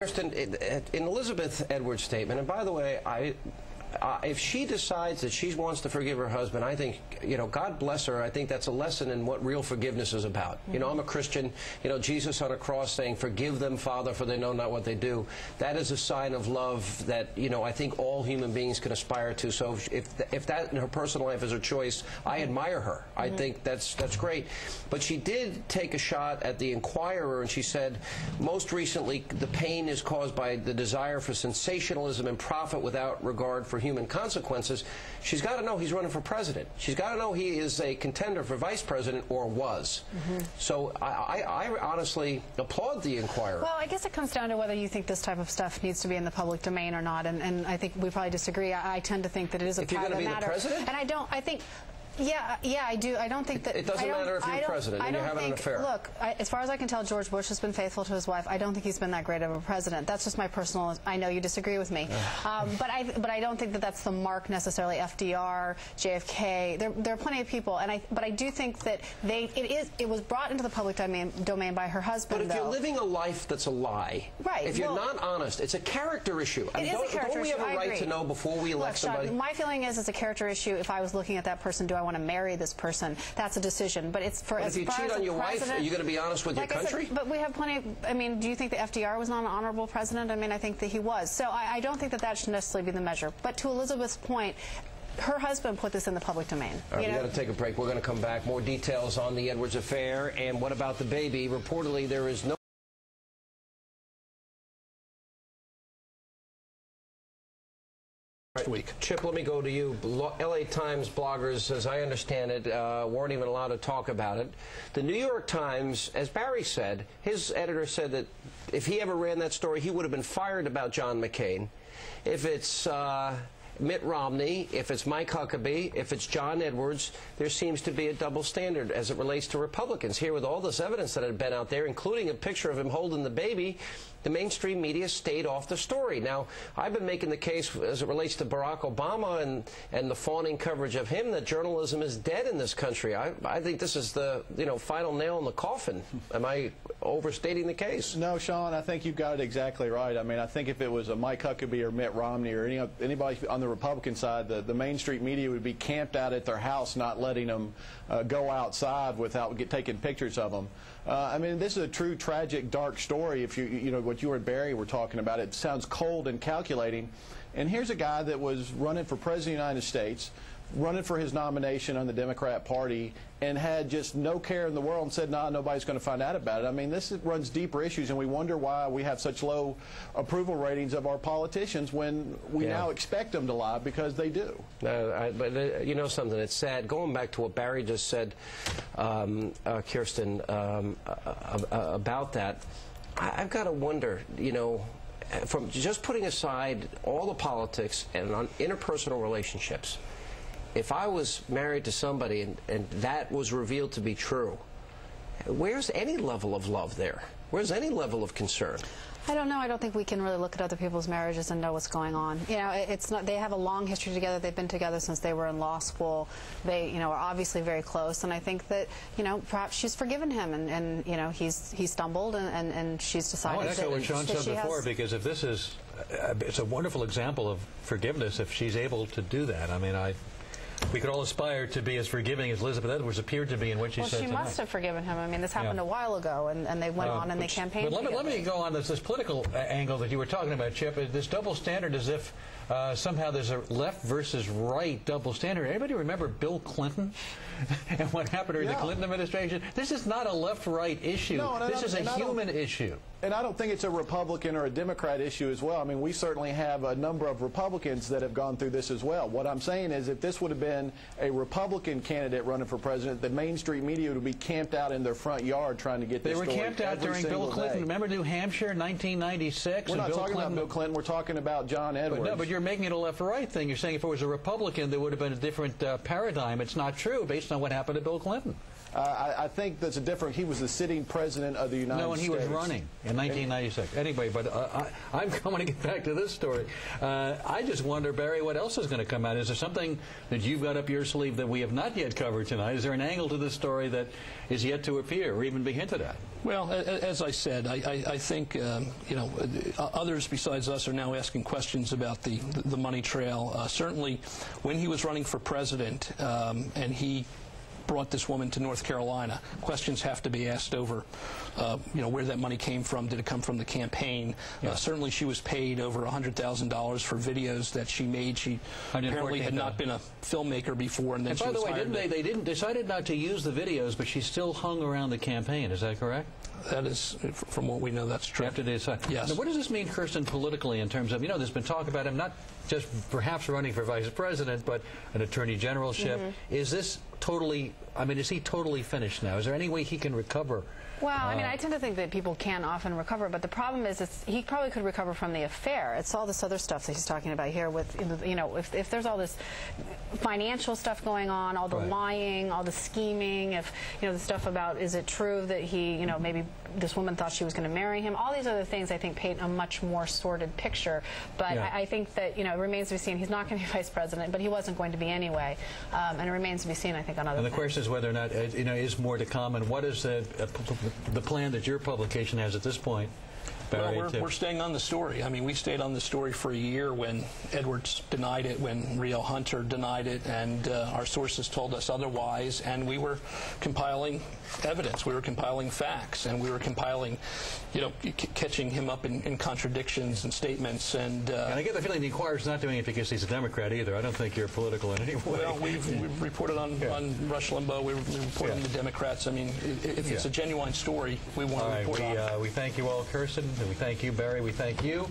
In Elizabeth Edwards' statement, and by the way, if she decides that she wants to forgive her husband, I think, God bless her. I think that's a lesson in what real forgiveness is about. Mm-hmm. I'm a Christian. Jesus on a cross saying, "Forgive them, Father, for they know not what they do." That is a sign of love that, I think all human beings can aspire to. So if that in her personal life is her choice, I admire her. Mm-hmm. I think that's great. But she did take a shot at the Inquirer, and she said, most recently, the pain is caused by the desire for sensationalism and profit without regard for human consequences. She's got to know he's running for president. She's got to know he is a contender for vice president, or was. Mm-hmm. So I honestly applaud the Inquirer. Well, I guess it comes down to whether you think this type of stuff needs to be in the public domain or not, and I think we probably disagree. I tend to think that it is a private matter. If you're going to be the president? And I think... Yeah, I do. I don't think that... It doesn't matter if you're president and you're having an affair. Look, as far as I can tell, George Bush has been faithful to his wife. I don't think he's been that great of a president. That's just my personal... I know you disagree with me. But I don't think that that's the mark necessarily. FDR, JFK, there are plenty of people. But I do think that it was brought into the public domain by her husband, But if you're living a life that's a lie, right, if you're not honest, it's a character issue. Don't we have a right to know before we elect somebody? My feeling is it's a character issue. If I was looking at that person, do I want to marry this person? That's a decision. But it's for... But if you cheat on your wife, are you going to be honest with your country? But we have plenty of... do you think that FDR was not an honorable president? I think that he was. So I don't think that should necessarily be the measure. But to Elizabeth's point, her husband put this in the public domain. All right, we got to take a break. We're going to come back. More details on the Edwards affair. And what about the baby? Reportedly, there is no... week. Chip, let me go to you. LA Times bloggers, as I understand it, weren't even allowed to talk about it. The New York Times, as Barry said, his editor said that if he ever ran that story, he would have been fired about John McCain. If it's Mitt Romney, if it's Mike Huckabee, if it's John Edwards, there seems to be a double standard as it relates to Republicans. Here, with all this evidence that had been out there, including a picture of him holding the baby, the mainstream media stayed off the story. Now, I've been making the case as it relates to Barack Obama and the fawning coverage of him that journalism is dead in this country. I think this is the final nail in the coffin. Am I overstating the case? No, Sean, I think you've got it exactly right. I think if it was a Mike Huckabee or Mitt Romney or anybody on the Republican side, the mainstream media would be camped out at their house, not letting them go outside without taking pictures of them. This is a true tragic, dark story. If what you and Barry were talking about, it sounds cold and calculating. And here's a guy that was running for president of the United States, running for his nomination on the Democrat Party, and had just no care in the world and said, nah, nobody's going to find out about it. This runs deeper issues, and we wonder why we have such low approval ratings of our politicians when we now expect them to lie, because they do. But you know something, it's sad. Going back to what Barry just said, Kirsten, about that, I've got to wonder, from just putting aside all the politics and on interpersonal relationships, if I was married to somebody and that was revealed to be true, where's any level of love there? Where's any level of concern? I don't know. I don't think we can really look at other people's marriages and know what's going on. It's not. They have a long history together. They've been together since they were in law school. They, are obviously very close. And I think that, perhaps she's forgiven him, and he stumbled, and she's decided. I want to echo what Sean said before, because if this is, it's a wonderful example of forgiveness if she's able to do that. We could all aspire to be as forgiving as Elizabeth Edwards appeared to be in what she said tonight. Well, she must have forgiven him. This happened a while ago, and they went on and they campaigned. But let me go on this political angle that you were talking about, Chip. This double standard, as if somehow there's a left versus right double standard. Anybody remember Bill Clinton and what happened during the Clinton administration? This is not a left-right issue. This is a human issue. And I don't think it's a Republican or a Democrat issue as well. We certainly have a number of Republicans that have gone through this as well. What I'm saying is, if this would have been a Republican candidate running for president, the mainstream media would be camped out in their front yard trying to get this story. They were camped out during Bill Clinton. Remember New Hampshire, 1996? We're not talking about Bill Clinton. We're talking about John Edwards. But you're making it a left-right thing. You're saying if it was a Republican, there would have been a different paradigm. It's not true based on what happened to Bill Clinton. I think that's a different. He was the sitting president of the United States. No, and he was running in 1996. Anyway, but I'm going to get back to this story. I just wonder, Barry, what else is going to come out? Is there something that you've got up your sleeve that we have not yet covered tonight? Is there an angle to this story that is yet to appear or even be hinted at? Well, as I said, I think you know, others besides us are now asking questions about the money trail. Certainly, when he was running for president and he brought this woman to North Carolina, questions have to be asked over, you know, where that money came from. Did it come from the campaign? Yeah. Certainly, she was paid over $100,000 for videos that she made. She apparently had not been a filmmaker before, and then she was hired. By the way, they decided not to use the videos, but she still hung around the campaign. Is that correct? That is, from what we know, that's true. After they decide. Yes. Now, what does this mean, Kirsten, politically in terms of, you know, there's been talk about him not just perhaps running for vice president, but an attorney generalship. Is this totally, I mean, is he totally finished now? Is there any way he can recover? Well, I mean, I tend to think that people can often recover, but the problem is he probably could recover from the affair. It's all this other stuff that he's talking about here with, you know, if there's all this financial stuff going on, all the lying, all the scheming, if, you know, the stuff about is it true that he, you know, maybe this woman thought she was going to marry him, all these other things I think paint a much more sordid picture. But I think that, you know, it remains to be seen. He's not going to be vice president, but he wasn't going to be anyway. And it remains to be seen, I think, on other things. And the question is whether or not, you know, is more to come, and what is the plan that your publication has at this point? Barry, well, we're staying on the story. I mean, we stayed on the story for a year when Edwards denied it, when Rio Hunter denied it, and our sources told us otherwise, and we were compiling evidence. We were compiling facts, and we were compiling, you know, catching him up in contradictions and statements. And I get the feeling the Inquirer's not doing it because he's a Democrat either. I don't think you're political in any way. Well, we've reported on Rush Limbaugh. We reported on the Democrats. I mean, if it's a genuine story, we want to report on it. We thank you all, Kirsten. And we thank you, Barry. We thank you.